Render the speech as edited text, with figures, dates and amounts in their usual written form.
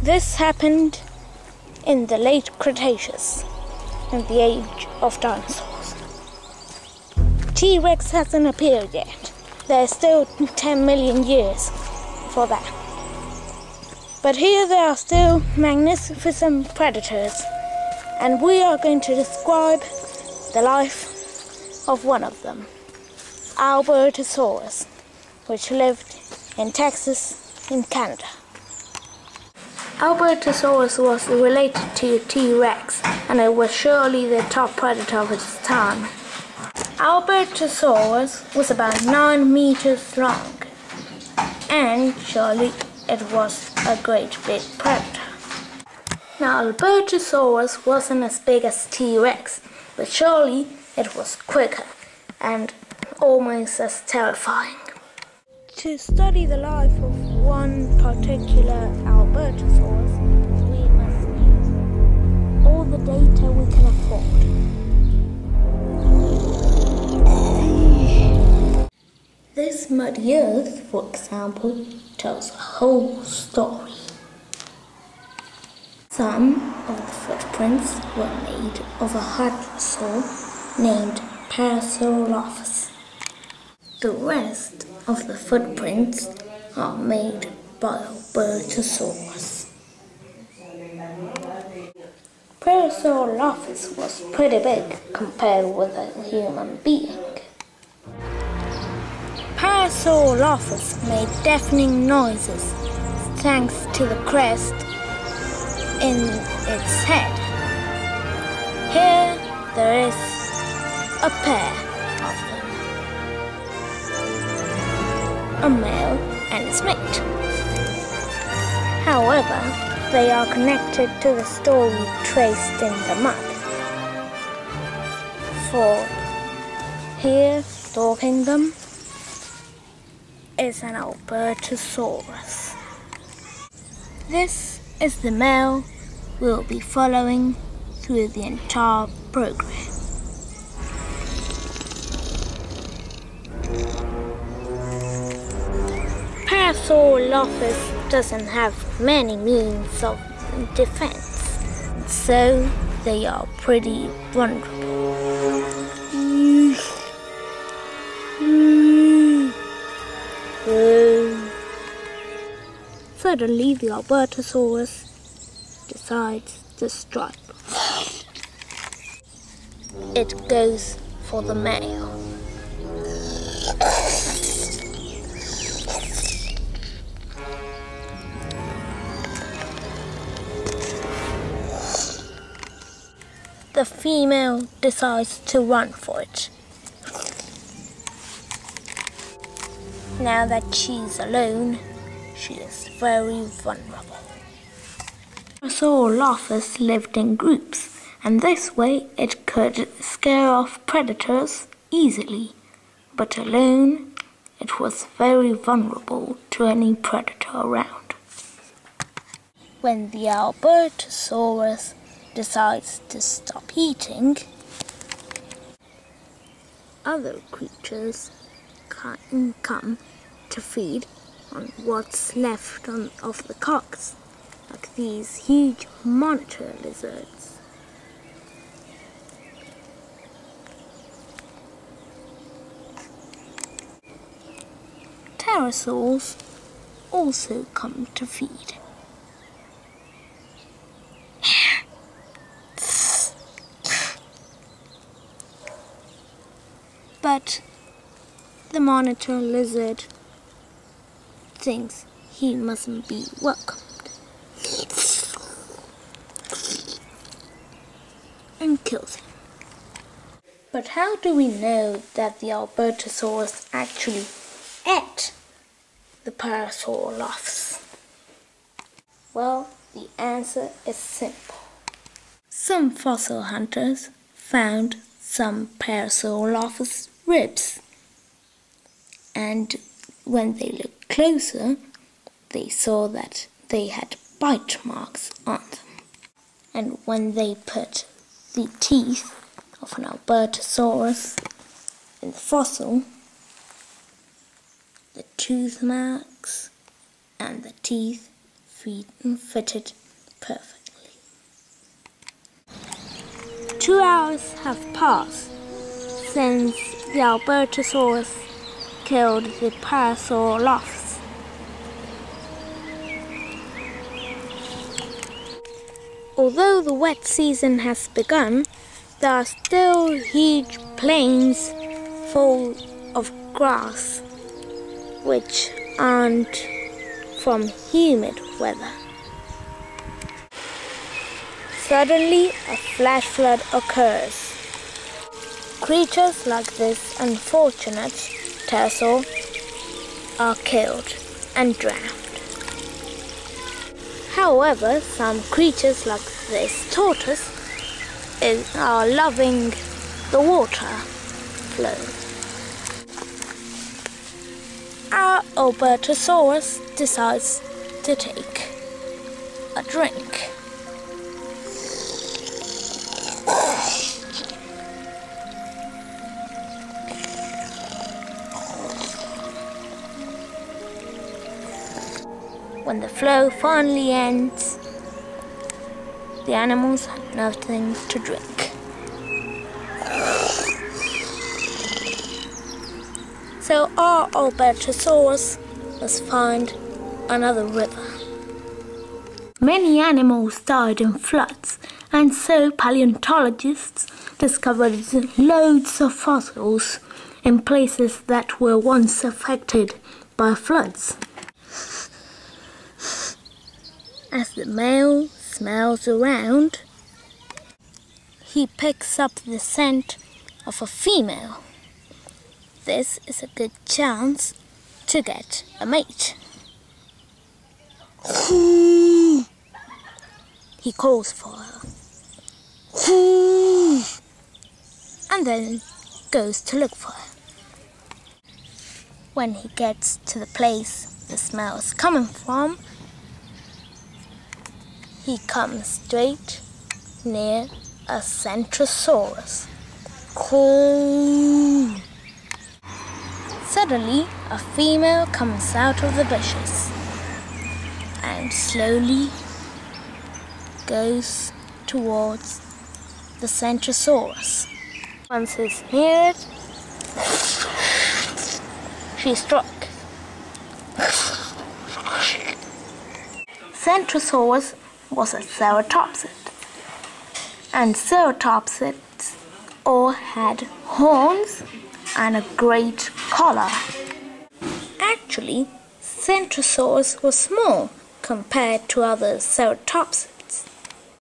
This happened in the late Cretaceous, in the age of dinosaurs. T-Rex hasn't appeared yet. There's still 10 million years for that. But here there are still magnificent predators, and we are going to describe the life of one of them, Albertosaurus, which lived in Texas in Canada. Albertosaurus was related to T-Rex, and it was surely the top predator of its time. Albertosaurus was about 9 meters long, and surely it was a great big predator. Now, Albertosaurus wasn't as big as T-Rex, but surely it was quicker and almost as terrifying. To study the life of one particular Albertosaurus, we must use all the data we can afford. This muddy earth, for example, tells a whole story. Some of the footprints were made of a hadrosaur named Parasaurolophus. The rest of the footprints are made by Albertosaurus. Parasaurolophus was pretty big compared with a human being. Parasaurolophus made deafening noises thanks to the crest in its head. Here there is a pair of them, a male and its mate. However, they are connected to the story traced in the mud. For here, stalking them, is an Albertosaurus. This is the male we'll be following through the entire program. Parasaurolophus doesn't have many means of defense, so they are pretty vulnerable. Suddenly, the Albertosaurus decides to strike. It goes for the male. The female decides to run for it. Now that she's alone, she is very vulnerable. Parasaurolophus lived in groups, and this way it could scare off predators easily. But alone, it was very vulnerable to any predator around. When the Albertosaurus decides to stop eating, other creatures can come to feed on what's left of the carcass, like these huge monitor lizards. Pterosaurs also come to feed. But the monitor lizard thinks he mustn't be welcomed and kills him. But how do we know that the Albertosaurus actually ate the Parasaurolophus? Well, the answer is simple. Some fossil hunters found some Parasaurolophus ribs, and when they looked closer, they saw that they had bite marks on them. And when they put the teeth of an Albertosaurus in the fossil, the tooth marks and the teeth fitted perfectly. 2 hours have passed since the Albertosaurus killed the Parasaurolophs. Although the wet season has begun, there are still huge plains full of grass which aren't from humid weather. Suddenly, a flash flood occurs. Creatures like this unfortunate pterosaur are killed and drowned. However, some creatures like this tortoise are loving the water flow. Our Albertosaurus decides to take a drink. When the flow finally ends, the animals had nothing to drink. So our Albertosaurus must find another river. Many animals died in floods, and so paleontologists discovered loads of fossils in places that were once affected by floods. As the male smells around, he picks up the scent of a female. This is a good chance to get a mate. He calls for her and then goes to look for her. When he gets to the place the smell is coming from, he comes straight near a Centrosaurus. Suddenly, a female comes out of the bushes and slowly goes towards the Centrosaurus. Once he's near it, she struck. Centrosaurus was a ceratopsid, and ceratopsids all had horns and a great collar. Actually, Centrosaurus was small compared to other ceratopsids.